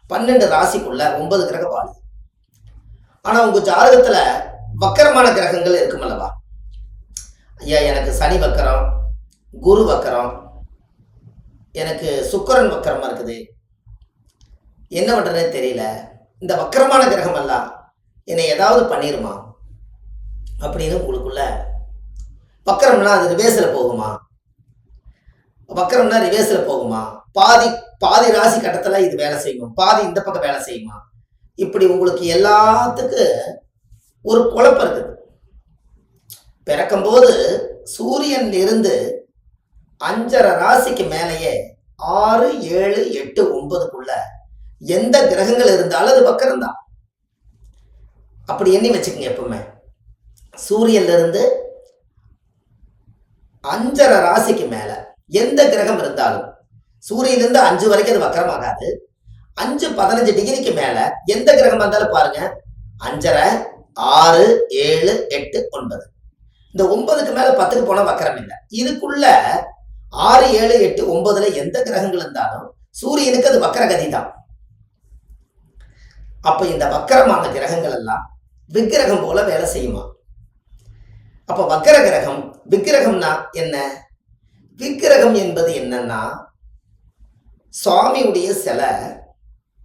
12 ராசிக்குள்ள 9 கிரகம் வாழுது. ஆனா உங்க ஜாதகத்துல வக்கரமான கிரகங்கள் இருக்கும் அல்லவா? ஐயா, எனக்கு சனி வக்கரம், குரு வக்கரம், எனக்கு சுக்கிரன் வக்கரமா இருக்குது, என்ன பண்றதுனே தெரியல, இந்த வக்கரமான கிரகம் எல்லாம் என்னை ஏதாவது பண்ணிருமா அப்படின்னு உங்களுக்குள்ள. வக்கரம்னா அது ரிவேர்ஸ்ல போகுமா? வக்கரம்னா ரிவேர்ஸ்ல போகுமா? பாதி பாதி ராசி கட்டத்துல இது வேலை செய்யும், பாதி இந்த பக்கம் வேலை செய்யுமா? இப்படி உங்களுக்கு எல்லாத்துக்கு ஒரு குழப்பம் இருக்குது. பிறக்கும்போது சூரியன்ல இருந்து 5.5 ராசிக்கு மேலேயே 6, 7, 8, 9க்குள்ள எந்த கிரகங்கள் இருந்தாலும் அது வக்கரம் தான். அப்படி எண்ணி வச்சுக்கோங்க. எப்பவுமே சூரியன்ல இருந்து 5.5 ராசிக்கு மேல எந்த கிரகம் இருந்தாலும், சூரியன்ல இருந்து 5 வரைக்கும் அது வக்கரமாகாது. 5, 15 டிகிரிக்கு மேல எந்த கிரகம் இருந்தாலும் பாருங்க, 5.5, 6, 7, 8, 9. இந்த 9க்கு மேல 10க்கு போனா வக்கரம் இல்லை. இதுக்குள்ள 6, 7, 8, 9ல எந்த கிரகங்கள் இருந்தாலும் சூரியனுக்கு அது வக்கரகதி தான். அப்ப இந்த வக்கரமான கிரகங்கள் எல்லாம் விக்கிரகம் போல வேலை செய்யுமா? அப்ப வக்கர கிரகம், விக்கிரகம்னா என்ன? விக்கிரகம் என்பது என்னன்னா, சுவாமியுடைய சிலை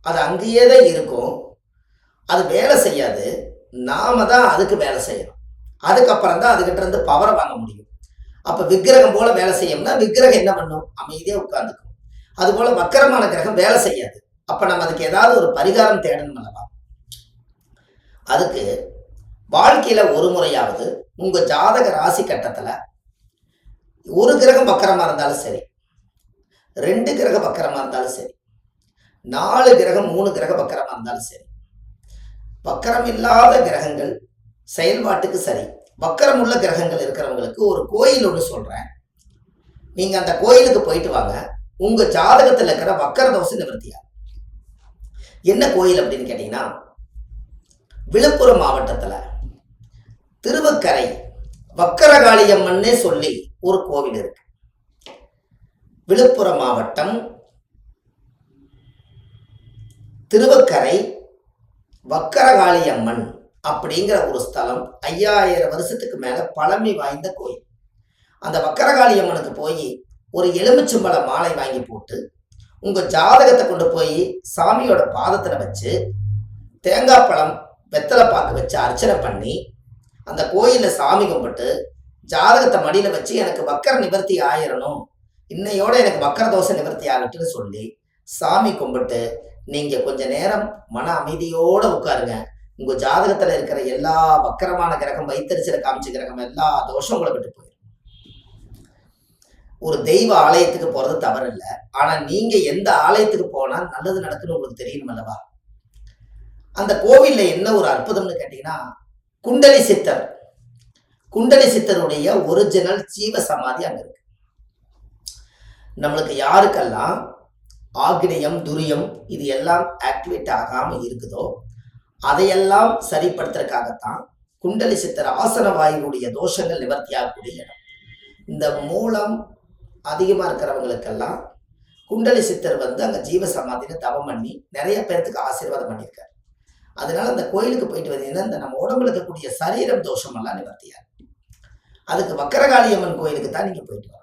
அது அங்கேயே தான் இருக்கும், அது வேலை செய்யாது, நாம தான் அதுக்கு வேலை செய்யணும். அதுக்கப்புறம் தான் அதுகிட்ட இருந்து பவரை வாங்க முடியும். அப்ப விக்கிரகம் போல வேலை செய்யும்னா விக்கிரகம் என்ன பண்ணும்? அமைதியா உட்கார்ந்துக்கும். அது போல வக்கரமான கிரகம் வேலை செய்யாது. அப்ப நம்ம அதுக்கு ஏதாவது ஒரு பரிகாரம் தேடணும் அல்லவா? அதுக்கு வாழ்க்கையில ஒரு முறையாவது உங்க ஜாதக ராசி கட்டத்துல ஒரு கிரகம் வக்கரமா இருந்தாலும் சரி, 2 கிரகம் வக்கரமா இருந்தாலும் சரி, 4 கிரகம் 3 கிரகம் வக்கரமா இருந்தாலும் சரி, வக்கரம் இல்லாத கிரகங்கள் செயல்பாட்டுக்கு சரி, வக்கரம் உள்ள கிரகங்கள் இருக்கிறவங்களுக்கு ஒரு கோயில் ஒன்று சொல்றேன். நீங்க அந்த கோயிலுக்கு போயிட்டு வாங்க. உங்க ஜாதகத்துல இருக்கிற வக்கர தோஷ நிவர்த்தியா. என்ன கோயில் அப்படின்னு கேட்டீங்கன்னா, விழுப்புரம் மாவட்டத்துல திருவக்கரை வக்கரகாளியம்மன்னே சொல்லி ஒரு கோவில் இருக்கு. விழுப்புரம் மாவட்டம் திருவக்கரை வக்கரகாளியம்மன் அப்படிங்கிற ஒரு ஸ்தலம் 5000 வருஷத்துக்கு மேல பழமை வாய்ந்த கோயில். அந்த வக்கரகாளியம்மனுக்கு போய் ஒரு எலுமிச்சம்பழ மாலை வாங்கி போட்டு உங்க ஜாதகத்தை கொண்டு போய் சாமியோட பாதத்துல வச்சு தேங்காய் பழம் வெத்தலை பாக்கு வச்சு அர்ச்சனை பண்ணி அந்த கோயில சாமி கும்பிட்டு ஜாதகத்தை மடியில வச்சு எனக்கு வக்கர நிவர்த்தி ஆயிரணும், இன்னையோட எனக்கு வக்கர தோஷ நிவர்த்தி ஆகட்டுன்னு சொல்லி சாமி கும்பிட்டு நீங்க கொஞ்ச நேரம் மன அமைதியோட உட்காருங்க. உங்க ஜாதகத்துல இருக்கிற எல்லா வக்கரமான கிரகம், வைத்தறிச்சல காமிச்ச கிரகம், எல்லா தோஷம் உங்களை விட்டு போயிடும். ஒரு தெய்வ ஆலயத்துக்கு போறது தவறு இல்லை. ஆனா நீங்க எந்த ஆலயத்துக்கு போனா நல்லது நடக்குன்னு உங்களுக்கு தெரியணும் அல்லவா? அந்த கோவில்ல என்ன ஒரு அற்புதம்னு கேட்டீங்கன்னா, குண்டலி சித்தர், குண்டலி சித்தருடைய ஒரிஜினல் ஜீவ சமாதி அங்க இருக்கு. நம்மளுக்கு யாருக்கெல்லாம் ஆக்னியம், துரியம் இது எல்லாம் ஆக்டிவேட் ஆகாம இருக்குதோ அதையெல்லாம் சரிப்படுத்துறதுக்காகத்தான் குண்டலி சித்தர் ஆசன வாயுடைய தோஷங்கள் நிவர்த்தி ஆகக்கூடிய இடம். இந்த மூலம் அதிகமா இருக்கிறவங்களுக்கெல்லாம் குண்டலி சித்தர் அங்க ஜீவ சமாதியில தவம் பண்ணி நிறைய பேர்த்துக்கு ஆசீர்வாதம் பண்ணியிருக்காரு. அதனால அந்த கோயிலுக்கு போயிட்டு வந்தீங்கன்னா இந்த நம்ம உடம்புல இருக்கக்கூடிய சரீரம் தோஷம் எல்லாம் நிவர்த்தியாகும். அதுக்கு வக்கரகாளியம்மன் கோயிலுக்கு தான் நீங்க போயிட்டு வரணும்.